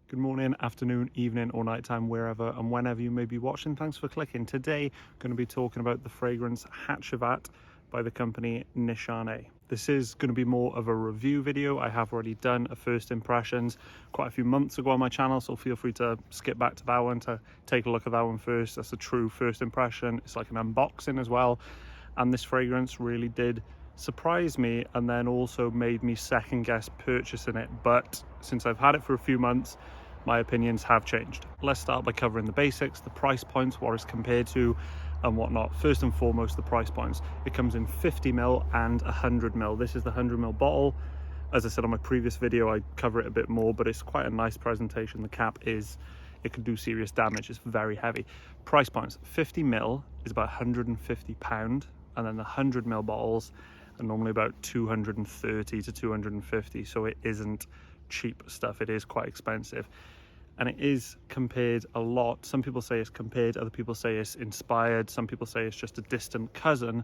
Good morning, afternoon, evening, or nighttime, wherever and whenever you may be watching. Thanks for clicking. Today, I'm going to be talking about the fragrance Hacivat by the company Nishane. This is going to be more of a review video. I have already done a first impressions quite a few months ago on my channel, so feel free to skip back to that one to take a look at that one first. That's a true first impression. It's like an unboxing as well. And this fragrance really did surprise me and then also made me second guess purchasing it. But since I've had it for a few months, my opinions have changed. Let's start by covering the basics, the price points, what it's compared to and whatnot. First and foremost, the price points. It comes in 50ml and 100ml. This is the 100ml bottle. As I said on my previous video, I cover it a bit more, but it's quite a nice presentation. The cap it could do serious damage. It's very heavy. Price points, 50ml is about £150, and then the 100ml bottles are normally about 230 to 250, so it isn't cheap stuff. It is quite expensive, and it is compared a lot. Some people say it's compared, other people say it's inspired, some people say it's just a distant cousin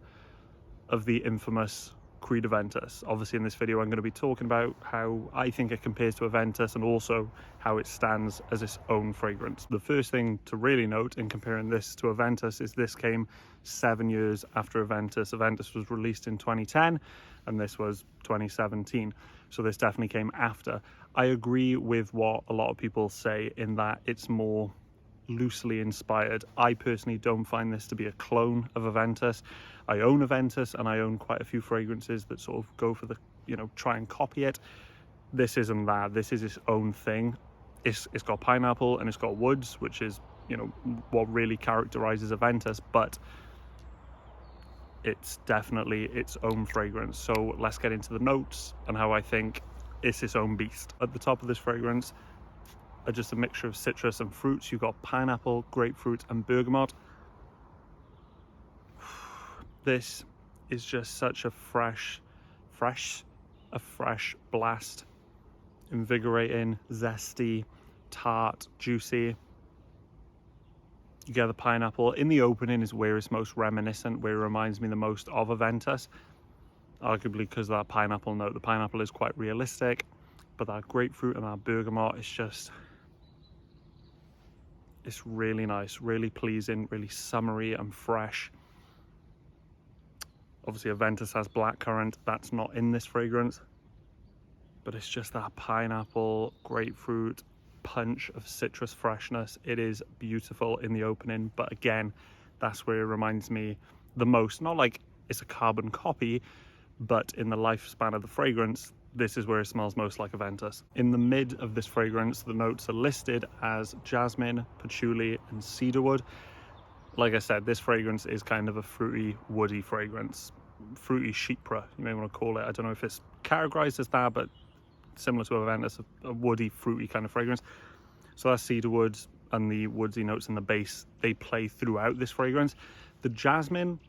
of the infamous Creed Aventus. Obviously in this video I'm going to be talking about how I think it compares to Aventus and also how it stands as its own fragrance. The first thing to really note in comparing this to Aventus is this came 7 years after Aventus. Aventus was released in 2010 and this was 2017, so this definitely came after. I agree with what a lot of people say in that it's more loosely inspired. I personally don't find this to be a clone of Aventus. I own Aventus and I own quite a few fragrances that sort of go for the, try and copy it. This isn't that. This is its own thing. It's got pineapple and it's got woods, which is, what really characterizes Aventus, but it's definitely its own fragrance. So let's get into the notes and how I think it's its own beast. At the top of this fragrance are just a mixture of citrus and fruits. You've got pineapple, grapefruit and bergamot. This is just such a fresh blast. Invigorating, zesty, tart, juicy. You get the pineapple. In the opening is where it's most reminiscent, where it reminds me the most of Aventus. Arguably because of that pineapple note. The pineapple is quite realistic, but that grapefruit and that bergamot is just, it's really nice, really pleasing, really summery and fresh. Obviously Aventus has blackcurrant, that's not in this fragrance, but it's just that pineapple, grapefruit punch of citrus freshness. It is beautiful in the opening, but again, that's where it reminds me the most. Not like it's a carbon copy, but in the lifespan of the fragrance, this is where it smells most like Aventus. In the mid of this fragrance, the notes are listed as jasmine, patchouli, and cedarwood. Like I said, this fragrance is kind of a fruity, woody fragrance. Fruity chypre, you may want to call it. I don't know if it's categorized as that, but similar to Aventus, a woody, fruity kind of fragrance. So that's cedarwood, and the woodsy notes in the base, they play throughout this fragrance. The jasmine,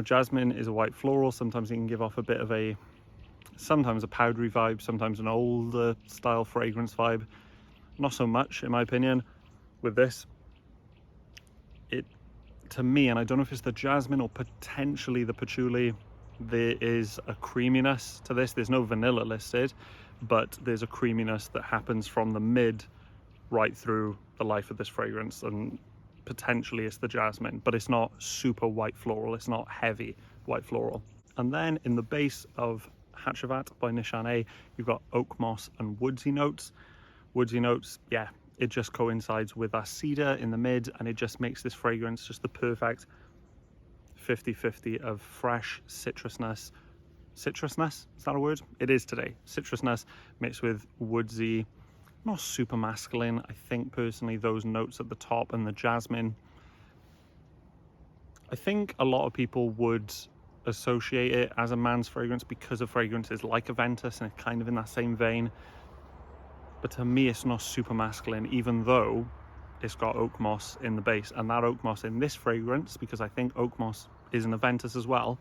jasmine is a white floral. Sometimes it can give off a bit of sometimes a powdery vibe, sometimes an older style fragrance vibe. Not so much, in my opinion, with this. To me, and I don't know if it's the jasmine or potentially the patchouli, there is a creaminess to this. There's no vanilla listed, but there's a creaminess that happens from the mid right through the life of this fragrance, and potentially it's the jasmine, but it's not super white floral. It's not heavy white floral. And then in the base of Hacivat by Nishane, you've got oak moss and woodsy notes. Woodsy notes, yeah, it just coincides with that cedar in the mid, and it just makes this fragrance just the perfect 50-50 of fresh citrusness. Citrusness, is that a word? It is today. Citrusness mixed with woodsy, not super masculine. I think personally those notes at the top and the jasmine, I think a lot of people would associate it as a man's fragrance because of fragrances like Aventus, and it's kind of in that same vein. But to me, it's not super masculine, even though it's got oak moss in the base. And that oak moss in this fragrance, because I think oak moss is an Aventus as well,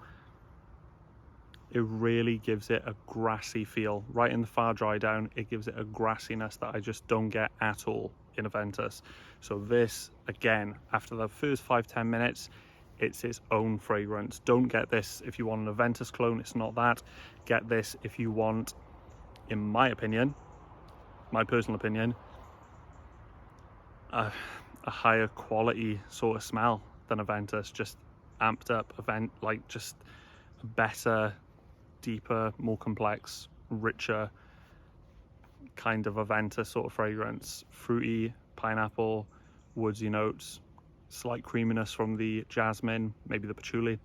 it really gives it a grassy feel. Right in the far dry down, it gives it a grassiness that I just don't get at all in Aventus. So this, again, after the first 5-10 minutes, it's its own fragrance. Don't get this if you want an Aventus clone. It's not that. Get this if you want, in my opinion, my personal opinion, a higher quality sort of smell than Aventus, just amped up, just a better, deeper, more complex, richer kind of Aventus sort of fragrance. Fruity, pineapple, woodsy notes, slight creaminess from the jasmine, maybe the patchouli,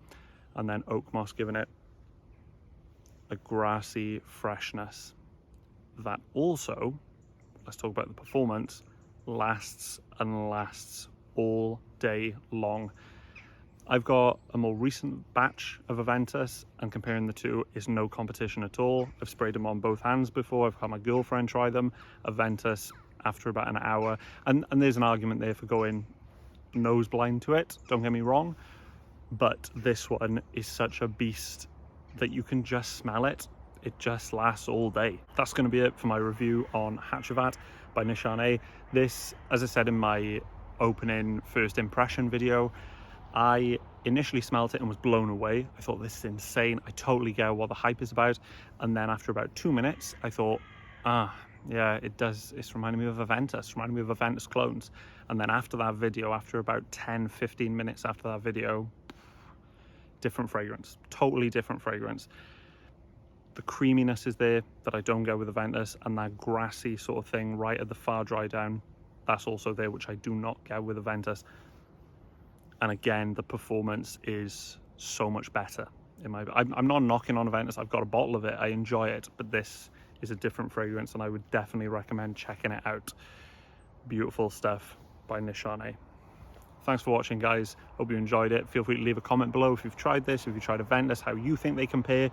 and then oak moss giving it a grassy freshness that also, let's talk about the performance, lasts and lasts all day long. I've got a more recent batch of Aventus, and comparing the two is no competition at all. I've sprayed them on both hands before. I've had my girlfriend try them. Aventus after about an hour, and there's an argument there for going nose blind to it, don't get me wrong, but this one is such a beast that you can just smell it. It just lasts all day. That's going to be it for my review on Hacivat by Nishane. This, as I said in my opening first impression video, I initially smelt it and was blown away. I thought, this is insane. I totally get what the hype is about. And then after about 2 minutes, I thought, yeah, it does. It's reminding me of Aventus, reminding me of Aventus clones. And then after that video, after about 10-15 minutes after that video, different fragrance, totally different fragrance. The creaminess is there that I don't get with Aventus, and that grassy sort of thing right at the far dry down, that's also there, which I do not get with Aventus. And again, the performance is so much better. I'm not knocking on Aventus. I've got a bottle of it. I enjoy it, but this is a different fragrance, and I would definitely recommend checking it out. Beautiful stuff by Nishane. Thanks for watching, guys. Hope you enjoyed it. Feel free to leave a comment below if you've tried this, if you've tried Aventus, how you think they compare.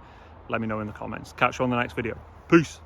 Let me know in the comments. Catch you on the next video. Peace.